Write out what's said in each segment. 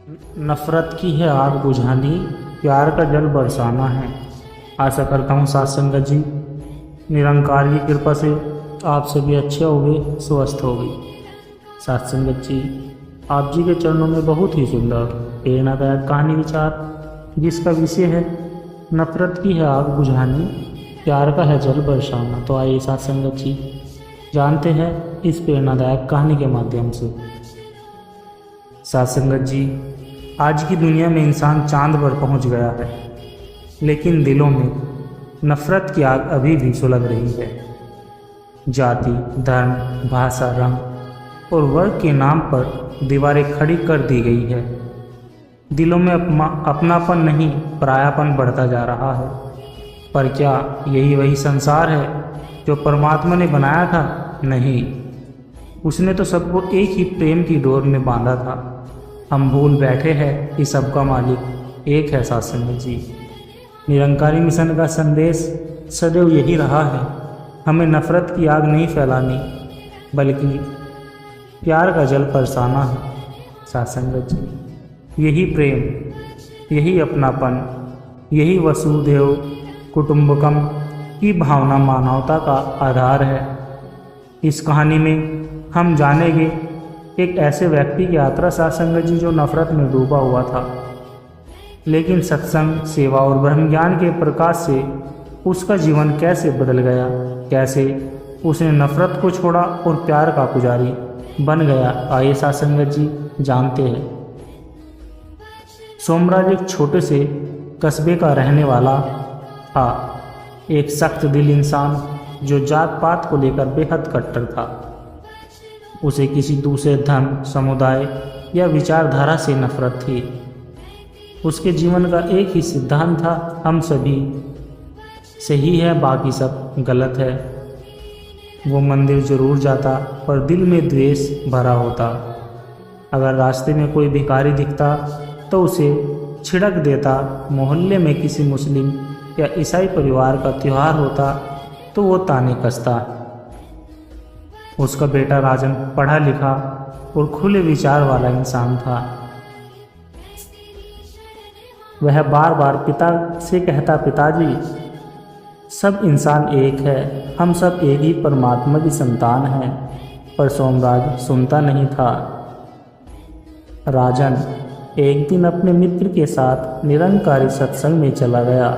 नफ़रत की है आग बुझानी, प्यार का जल बरसाना है। आशा करता हूँ साथ संगत जी निरंकार की कृपा से आप सभी अच्छे होंगे, स्वस्थ होंगे। साथ संगत जी, आप जी के चरणों में बहुत ही सुंदर प्रेरणादायक कहानी विचार, जिसका विषय है नफ़रत की है आग बुझानी, प्यार का है जल बरसाना। तो आइए साथ संगत जी जानते हैं इस प्रेरणादायक कहानी के माध्यम से। साथ संगत जी, आज की दुनिया में इंसान चांद पर पहुंच गया है, लेकिन दिलों में नफ़रत की आग अभी भी सुलग रही है। जाति, धर्म, भाषा, रंग और वर्ग के नाम पर दीवारें खड़ी कर दी गई है। दिलों में अपनापन नहीं, परायापन बढ़ता जा रहा है। पर क्या यही वही संसार है जो परमात्मा ने बनाया था? नहीं, उसने तो सबको एक ही प्रेम की डोर में बांधा था। हम भूल बैठे हैं कि सबका मालिक एक है। साथ संगत जी, निरंकारी मिशन का संदेश सदैव यही रहा है, हमें नफ़रत की आग नहीं फैलानी, बल्कि प्यार का जल बरसाना है। साथ संगत जी, यही प्रेम, यही अपनापन, यही वसुधैव कुटुंबकम की भावना मानवता का आधार है। इस कहानी में हम जानेंगे एक ऐसे व्यक्ति की यात्रा साथ संगत जी जो नफ़रत में डूबा हुआ था, लेकिन सत्संग, सेवा और ब्रह्म ज्ञान के प्रकाश से उसका जीवन कैसे बदल गया, कैसे उसने नफ़रत को छोड़ा और प्यार का पुजारी बन गया। आइए साथ संगत जी जानते हैं। सोमराज एक छोटे से कस्बे का रहने वाला था, एक सख्त दिल इंसान जो जात पात को लेकर बेहद कट्टर था। उसे किसी दूसरे धर्म, समुदाय या विचारधारा से नफ़रत थी। उसके जीवन का एक ही सिद्धांत था, हम सभी सही है, बाकी सब गलत है। वो मंदिर जरूर जाता, पर दिल में द्वेष भरा होता। अगर रास्ते में कोई भिखारी दिखता तो उसे छिड़क देता। मोहल्ले में किसी मुस्लिम या ईसाई परिवार का त्यौहार होता तो वो ताने कसता। उसका बेटा राजन पढ़ा लिखा और खुले विचार वाला इंसान था। वह बार बार पिता से कहता, पिताजी, सब इंसान एक है, हम सब एक ही परमात्मा की संतान हैं। पर सोमराज सुनता नहीं था। राजन एक दिन अपने मित्र के साथ निरंकारी सत्संग में चला गया।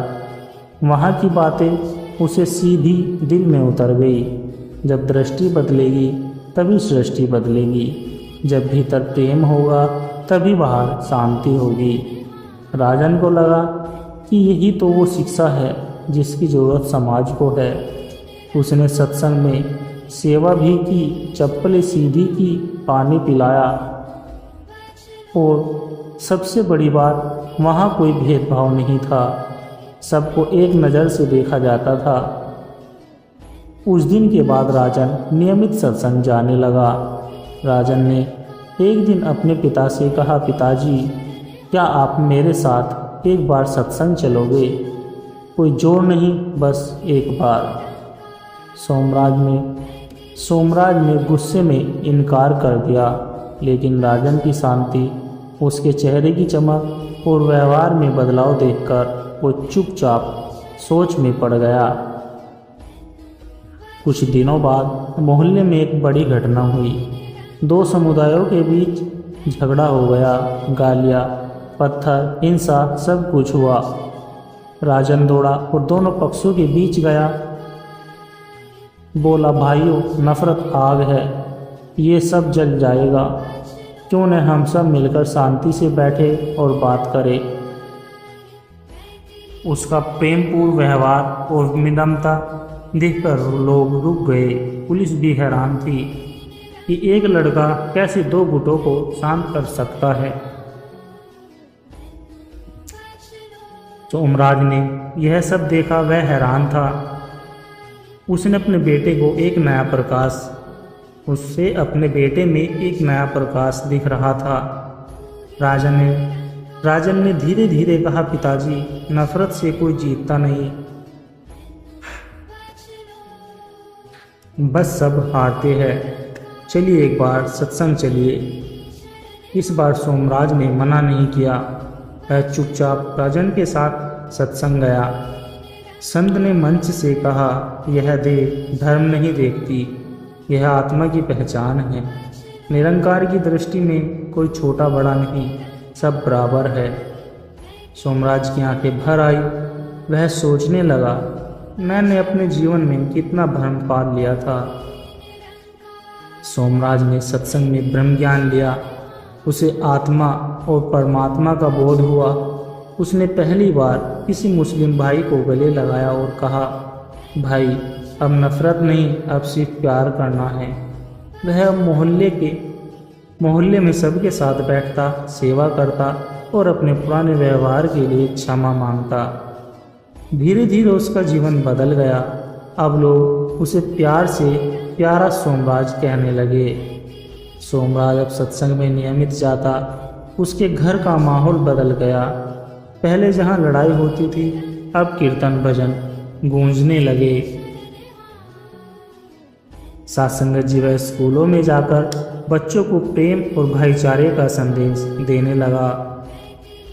वहाँ की बातें उसे सीधी दिल में उतर गई। जब दृष्टि बदलेगी तभी सृष्टि बदलेगी। जब भीतर प्रेम होगा तभी बाहर शांति होगी। राजन को लगा कि यही तो वो शिक्षा है जिसकी ज़रूरत समाज को है। उसने सत्संग में सेवा भी की, चप्पलें सीधी की, पानी पिलाया, और सबसे बड़ी बात, वहाँ कोई भेदभाव नहीं था। सबको एक नज़र से देखा जाता था। उस दिन के बाद राजन नियमित सत्संग जाने लगा। राजन ने एक दिन अपने पिता से कहा, पिताजी, क्या आप मेरे साथ एक बार सत्संग चलोगे? कोई जोर नहीं, बस एक बार। सोमराज ने गुस्से में इनकार कर दिया, लेकिन राजन की शांति, उसके चेहरे की चमक और व्यवहार में बदलाव देखकर वो चुपचाप सोच में पड़ गया। कुछ दिनों बाद मोहल्ले में एक बड़ी घटना हुई। दो समुदायों के बीच झगड़ा हो गया। गालियाँ, पत्थर, हिंसा, सब कुछ हुआ। राजन दौड़ा और दोनों पक्षों के बीच गया। बोला, भाइयों, नफ़रत आग है, ये सब जल जाएगा। क्यों न हम सब मिलकर शांति से बैठे और बात करें। उसका प्रेमपूर्ण व्यवहार और विनम्रता देखकर लोग रुक गए। पुलिस भी हैरान थी कि एक लड़का कैसे दो गुटों को शांत कर सकता है। सोमराज ने यह सब देखा, वह हैरान था। उसने अपने बेटे को एक नया प्रकाश उससे अपने बेटे में एक नया प्रकाश दिख रहा था। राजन ने धीरे धीरे कहा, पिताजी, नफ़रत से कोई जीतता नहीं, बस सब हारते हैं। चलिए एक बार सत्संग चलिए। इस बार सोमराज ने मना नहीं किया। वह चुपचाप राजन के साथ सत्संग गया। संत ने मंच से कहा, यह देह धर्म नहीं देखती, यह आत्मा की पहचान है। निरंकार की दृष्टि में कोई छोटा बड़ा नहीं, सब बराबर है। सोमराज की आंखें भर आई। वह सोचने लगा, मैंने अपने जीवन में कितना भ्रम पाल लिया था। सोमराज ने सत्संग में ब्रह्म ज्ञान लिया। उसे आत्मा और परमात्मा का बोध हुआ। उसने पहली बार किसी मुस्लिम भाई को गले लगाया और कहा, भाई अब नफरत नहीं, अब सिर्फ प्यार करना है। वह अब मोहल्ले में सबके साथ बैठता, सेवा करता और अपने पुराने व्यवहार के लिए क्षमा मांगता। धीरे धीरे उसका जीवन बदल गया। अब लोग उसे प्यार से प्यारा सोमराज कहने लगे। सोमराज अब सत्संग में नियमित जाता। उसके घर का माहौल बदल गया। पहले जहाँ लड़ाई होती थी, अब कीर्तन भजन गूंजने लगे। सत्संग जी वह स्कूलों में जाकर बच्चों को प्रेम और भाईचारे का संदेश देने लगा।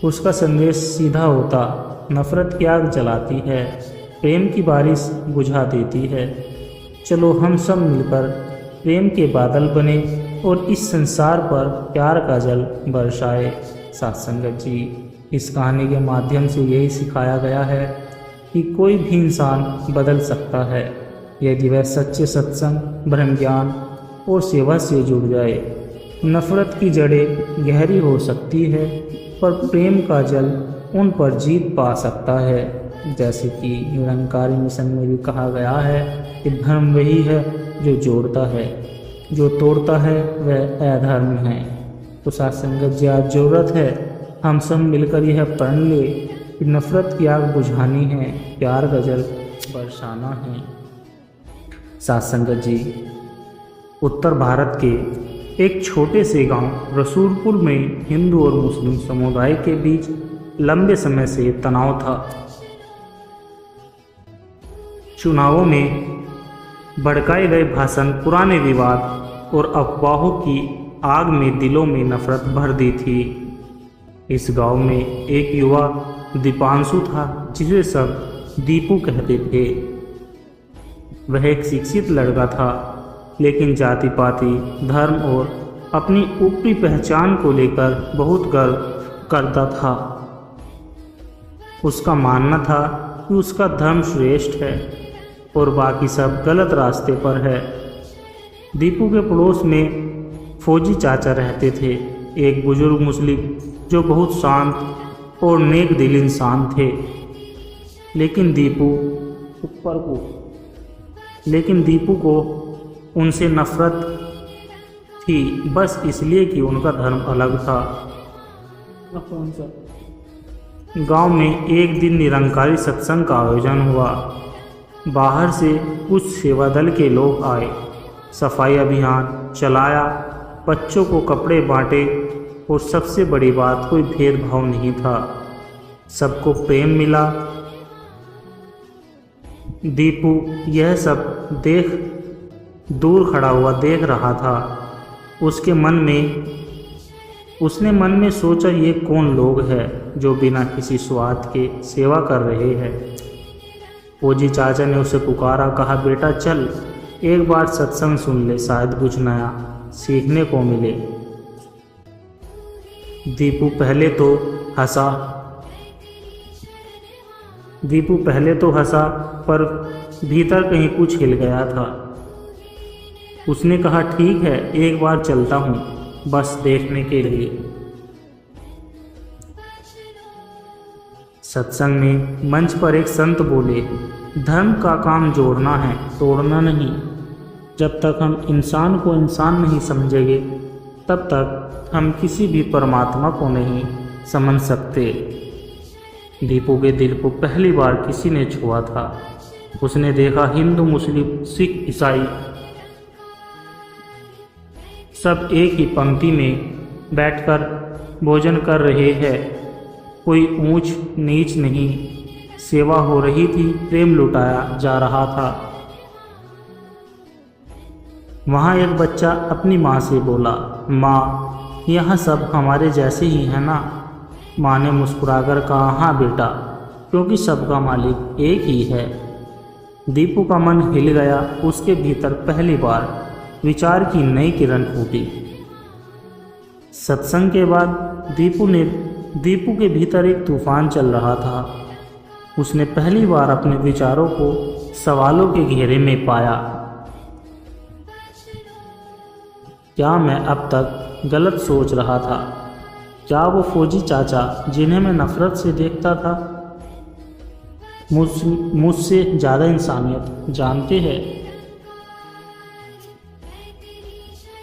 उसका संदेश सीधा होता, नफरत की आग जलाती है, प्रेम की बारिश बुझा देती है। चलो हम सब मिलकर प्रेम के बादल बने और इस संसार पर प्यार का जल बरसाए। सत्संगत जी, इस कहानी के माध्यम से यही सिखाया गया है कि कोई भी इंसान बदल सकता है यदि वह सच्चे सत्संग, ब्रह्म ज्ञान और सेवा से जुड़ जाए। नफरत की जड़ें गहरी हो सकती है, पर प्रेम का जल उन पर जीत पा सकता है। जैसे कि निरंकारी मिशन में भी कहा गया है कि धर्म वही है जो जोड़ता है, जो तोड़ता है वह अधर्म है। तो सत्संगत जी, आज जरूरत है हम सब मिलकर यह पढ़ ले कि नफरत की आग बुझानी है, प्यार का जल बरसाना है। सत्संगत जी, उत्तर भारत के एक छोटे से गांव रसूलपुर में हिंदू और मुस्लिम समुदाय के बीच लंबे समय से तनाव था। चुनावों में भड़काए गए भाषण, पुराने विवाद और अफवाहों की आग में दिलों में नफरत भर दी थी। इस गांव में एक युवा दीपांशु था, जिसे सब दीपू कहते थे। वह एक शिक्षित लड़का था, लेकिन जाति पाति, धर्म और अपनी ऊपरी पहचान को लेकर बहुत गर्व करता था। उसका मानना था कि उसका धर्म श्रेष्ठ है और बाकी सब गलत रास्ते पर है। दीपू के पड़ोस में फौजी चाचा रहते थे, एक बुजुर्ग मुस्लिम जो बहुत शांत और नेक दिल इंसान थे। लेकिन दीपू को उनसे नफरत थी, बस इसलिए कि उनका धर्म अलग था। गांव में एक दिन निरंकारी सत्संग का आयोजन हुआ। बाहर से कुछ सेवा दल के लोग आए, सफाई अभियान चलाया, बच्चों को कपड़े बांटे और सबसे बड़ी बात, कोई भेदभाव नहीं था, सबको प्रेम मिला। दीपू यह सब दूर खड़ा हुआ देख रहा था। उसने मन में सोचा, ये कौन लोग हैं जो बिना किसी स्वार्थ के सेवा कर रहे हैं। फौजी चाचा ने उसे पुकारा, कहा, बेटा चल एक बार सत्संग सुन ले, शायद कुछ नया सीखने को मिले। दीपू पहले तो हंसा, पर भीतर कहीं कुछ हिल गया था। उसने कहा, ठीक है, एक बार चलता हूँ, बस देखने के लिए। सत्संग में मंच पर एक संत बोले, धर्म का काम जोड़ना है, तोड़ना नहीं। जब तक हम इंसान को इंसान नहीं समझेंगे, तब तक हम किसी भी परमात्मा को नहीं समझ सकते। दीपू के दिल को पहली बार किसी ने छुआ था। उसने देखा हिंदू, मुस्लिम, सिख, ईसाई सब एक ही पंक्ति में बैठकर भोजन कर रहे हैं। कोई ऊंच नीच नहीं, सेवा हो रही थी, प्रेम लुटाया जा रहा था। वहाँ एक बच्चा अपनी माँ से बोला, माँ यहाँ सब हमारे जैसे ही हैं ना? माँ ने मुस्कुराकर कहा, हाँ बेटा, क्योंकि सबका मालिक एक ही है। दीपू का मन हिल गया। उसके भीतर पहली बार विचार की नई किरण फूटी। सत्संग के बाद दीपू के भीतर एक तूफान चल रहा था। उसने पहली बार अपने विचारों को सवालों के घेरे में पाया। क्या मैं अब तक गलत सोच रहा था? क्या वो फौजी चाचा जिन्हें मैं नफरत से देखता था मुझसे ज़्यादा इंसानियत जानते हैं?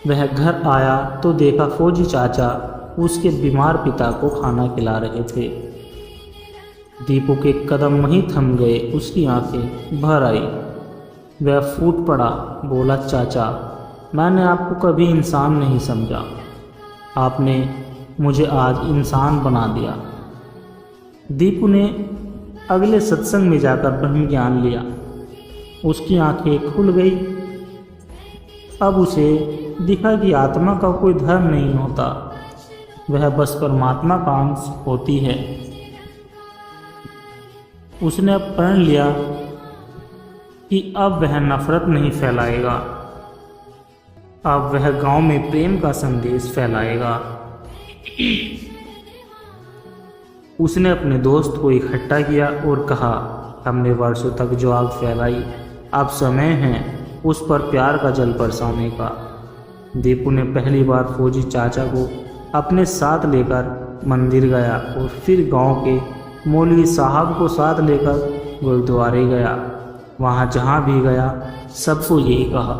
वह घर आया तो देखा फौजी चाचा उसके बीमार पिता को खाना खिला रहे थे। दीपू के कदम वहीं थम गए। उसकी आंखें भर आई। वह फूट पड़ा, बोला, चाचा, मैंने आपको कभी इंसान नहीं समझा। आपने मुझे आज इंसान बना दिया। दीपू ने अगले सत्संग में जाकर ब्रह्म ज्ञान लिया। उसकी आंखें खुल गई। अब उसे दिखा कि आत्मा का कोई धर्म नहीं होता, वह बस परमात्मा का अंश होती है। उसने अब प्रण लिया कि अब वह नफरत नहीं फैलाएगा, अब वह गांव में प्रेम का संदेश फैलाएगा। उसने अपने दोस्त को इकट्ठा किया और कहा, हमने वर्षों तक जो आग फैलाई, अब समय है उस पर प्यार का जल बरसाने का। दीपू ने पहली बार फौजी चाचा को अपने साथ लेकर मंदिर गया और फिर गांव के मौलवी साहब को साथ लेकर गुरुद्वारे गया। वहाँ जहाँ भी गया सबको यही कहा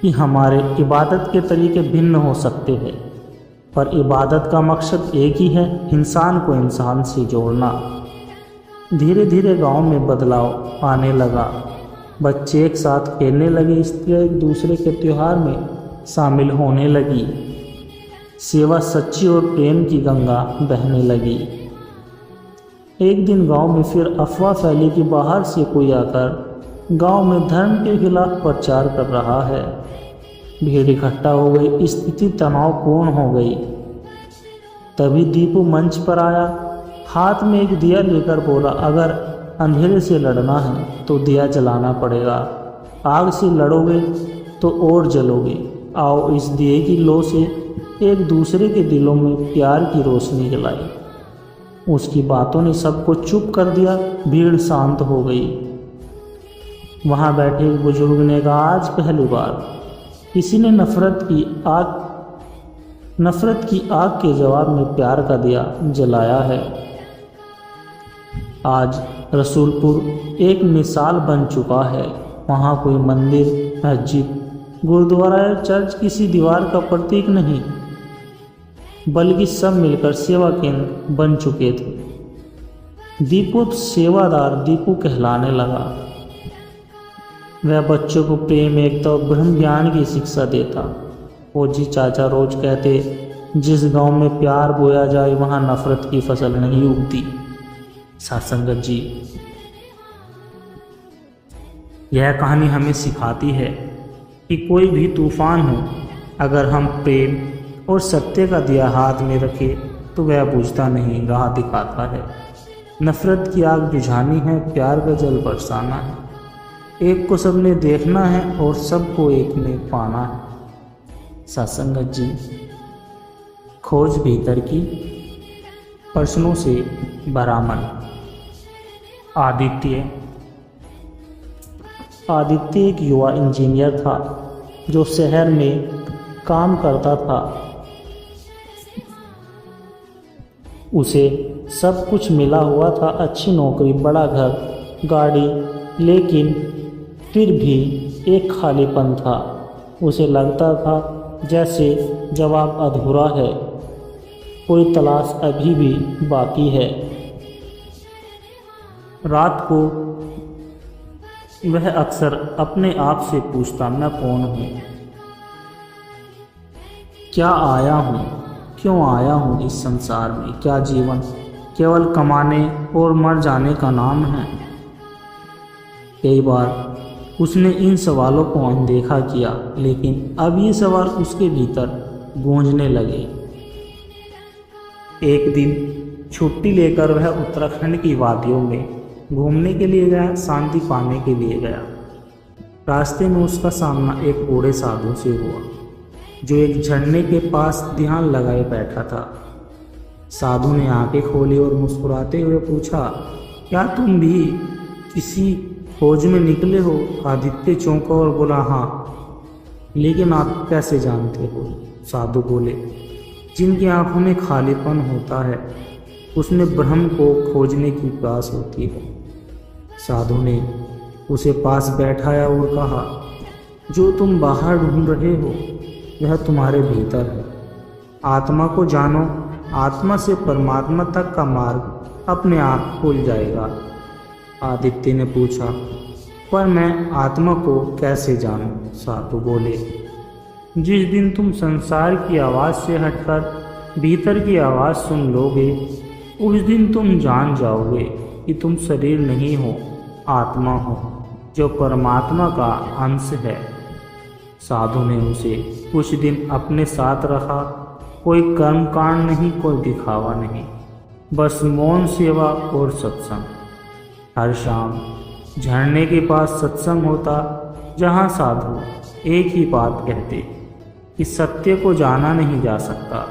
कि हमारे इबादत के तरीके भिन्न हो सकते हैं, पर इबादत का मकसद एक ही है, इंसान को इंसान से जोड़ना। धीरे धीरे गांव में बदलाव आने लगा। बच्चे एक साथ खेलने लगे, स्त्रियाँ एक दूसरे के त्यौहार में शामिल होने लगी। सेवा सच्ची और प्रेम की गंगा बहने लगी। एक दिन गांव में फिर अफवाह फैली कि बाहर से कोई आकर गांव में धर्म के खिलाफ प्रचार कर रहा है। भीड़ इकट्ठा हो गई, स्थिति तनावपूर्ण हो गई। तभी दीपू मंच पर आया, हाथ में एक दिया लेकर बोला, अगर अंधेरे से लड़ना है तो दिया जलाना पड़ेगा, आग से लड़ोगे तो और जलोगे। आओ इस दिए की लो से एक दूसरे के दिलों में प्यार की रोशनी जलाई। उसकी बातों ने सबको चुप कर दिया। भीड़ शांत हो गई। वहाँ बैठे एक बुजुर्ग ने कहा, आज पहली बार किसी ने नफरत की आग के जवाब में प्यार का दिया जलाया है। आज रसूलपुर एक मिसाल बन चुका है। वहाँ कोई मंदिर, मस्जिद, गुरुद्वारा या चर्च किसी दीवार का प्रतीक नहीं, बल्कि सब मिलकर सेवा केंद्र बन चुके थे। दीपू सेवादार दीपू कहलाने लगा। वह बच्चों को प्रेम, एकता और ब्रह्म ज्ञान की शिक्षा देता। फौजी चाचा रोज कहते, जिस गांव में प्यार बोया जाए वहां नफरत की फसल नहीं उगती। सत्संगत जी, यह कहानी हमें सिखाती है कि कोई भी तूफान हो, अगर हम प्रेम और सत्य का दिया हाथ में रखें तो वह बुझता नहीं, राह दिखाता है। नफरत की आग बुझानी है, प्यार का जल बरसाना है। एक को सबने देखना है और सबको एक में पाना है। सत्संगत जी, खोज भीतर की, प्रश्नों से भरा मन। आदित्य एक युवा इंजीनियर था जो शहर में काम करता था। उसे सब कुछ मिला हुआ था, अच्छी नौकरी, बड़ा घर, गाड़ी, लेकिन फिर भी एक खालीपन था। उसे लगता था जैसे जवाब अधूरा है, कोई तलाश अभी भी बाकी है। रात को वह अक्सर अपने आप से पूछता, मैं कौन हूँ, क्या आया हूँ, क्यों आया हूँ इस संसार में? क्या जीवन केवल कमाने और मर जाने का नाम है? कई बार उसने इन सवालों को अनदेखा किया, लेकिन अब ये सवाल उसके भीतर गूंजने लगे। एक दिन छुट्टी लेकर वह उत्तराखंड की वादियों में घूमने के लिए गया, शांति पाने के लिए गया। रास्ते में उसका सामना एक बूढ़े साधु से हुआ, जो एक झरने के पास ध्यान लगाए बैठा था। साधु ने आंखें खोली और मुस्कुराते हुए पूछा, क्या तुम भी किसी खोज में निकले हो? आदित्य चौंका और बोला, हाँ, लेकिन आप कैसे जानते हो? साधु बोले, जिनकी आंखों में खालीपन होता है उसमें ब्रह्म को खोजने की प्यास होती है। साधु ने उसे पास बैठाया और कहा, जो तुम बाहर ढूंढ रहे हो वह तुम्हारे भीतर है। आत्मा को जानो, आत्मा से परमात्मा तक का मार्ग अपने आप खुल जाएगा। आदित्य ने पूछा, पर मैं आत्मा को कैसे जानूं? साधु बोले, जिस दिन तुम संसार की आवाज़ से हटकर भीतर की आवाज़ सुन लोगे, उस दिन तुम जान जाओगे कि तुम शरीर नहीं हो, आत्मा हो, जो परमात्मा का अंश है। साधु ने उसे कुछ दिन अपने साथ रखा। कोई कर्मकांड नहीं, कोई दिखावा नहीं, बस मौन सेवा और सत्संग। हर शाम झरने के पास सत्संग होता, जहाँ साधु एक ही बात कहते कि सत्य को जाना नहीं जा सकता,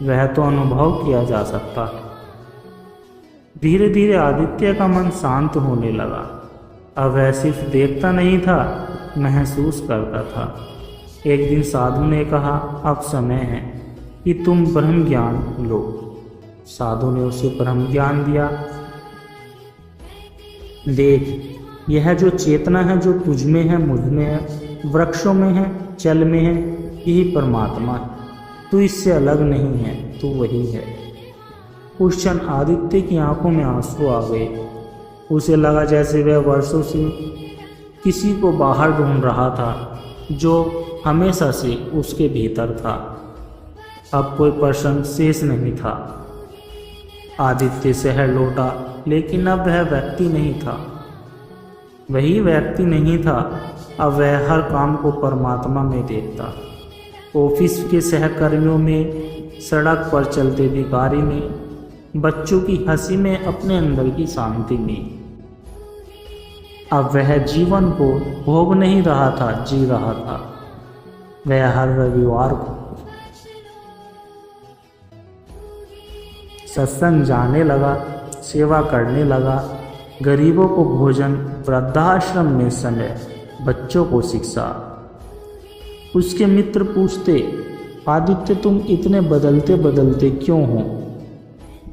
वह तो अनुभव किया जा सकता है। धीरे धीरे आदित्य का मन शांत होने लगा। अब वह सिर्फ देखता नहीं था, महसूस करता था। एक दिन साधु ने कहा, अब समय है कि तुम ब्रह्म ज्ञान लो। साधु ने उसे ब्रह्म ज्ञान दिया। देख, यह जो चेतना है, जो तुझ में है, मुझ में है, वृक्षों में है, जल में है, यही परमात्मा है। तू इससे अलग नहीं है, तू वही है। उस क्षण आदित्य की आंखों में आंसू आ गए। उसे लगा जैसे वह वर्षों से किसी को बाहर ढूंढ रहा था, जो हमेशा से उसके भीतर था। अब कोई प्रश्न शेष नहीं था। आदित्य शहर लौटा, लेकिन अब वह व्यक्ति नहीं था। वही व्यक्ति नहीं था। अब वह हर काम को परमात्मा में देखता। ऑफिस के सहकर्मियों में, सड़क पर चलते भिखारी में, बच्चों की हंसी में, अपने अंदर की शांति में। अब वह जीवन को भोग नहीं रहा था, जी रहा था। वह हर रविवार को सत्संग जाने लगा, सेवा करने लगा, गरीबों को भोजन, वृद्धाश्रम में समय, बच्चों को शिक्षा। उसके मित्र पूछते, आदित्य तुम इतने बदलते बदलते क्यों हो?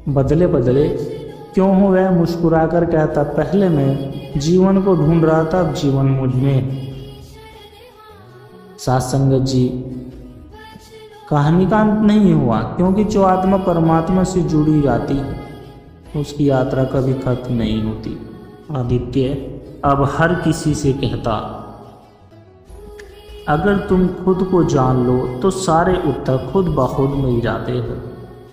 बदले बदले क्यों हो? वह मुस्कुराकर कहता, पहले मैं जीवन को ढूंढ रहा था, अब जीवन मुझ में। साथ संगत जी, कहानी का अंत नहीं हुआ, क्योंकि जो आत्मा परमात्मा से जुड़ी जाती उसकी यात्रा कभी खत्म नहीं होती। आदित्य अब हर किसी से कहता, अगर तुम खुद को जान लो तो सारे उत्तर खुद ब खुद मिल जाते हैं।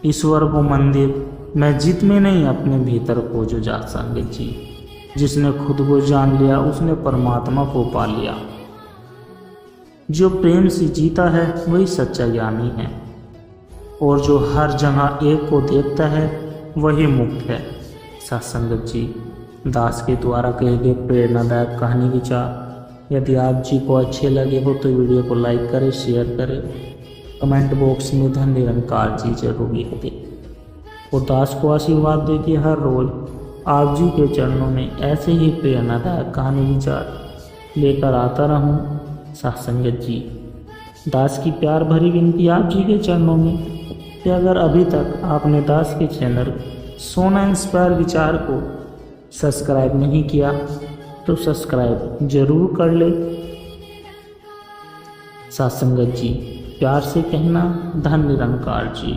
ईश्वर को मंदिर मस्जिद में नहीं, अपने भीतर खोजो जा संगत जी। जिसने खुद को जान लिया उसने परमात्मा को पा लिया। जो प्रेम से जीता है वही सच्चा ज्ञानी है, और जो हर जगह एक को देखता है वही मुक्त है। सत्संगत जी, दास के द्वारा कहे गए प्रेरणादायक कहानी विचार यदि आप जी को अच्छे लगे हो तो वीडियो को लाइक करें, शेयर करें, कमेंट बॉक्स में धन निरंकार जी जरूर लिख दें, और दास को आशीर्वाद दे कि हर रोज आप जी के चरणों में ऐसे ही प्रेरणादायक कहानी विचार लेकर आता रहूं। सत्संगत जी, दास की प्यार भरी विनती आप जी के चरणों में कि अगर अभी तक आपने दास के चैनल सोना इंस्पायर विचार को सब्सक्राइब नहीं किया तो सब्सक्राइब जरूर कर ले। सत्संगत जी, प्यार से कहना, धन निरंकार जी।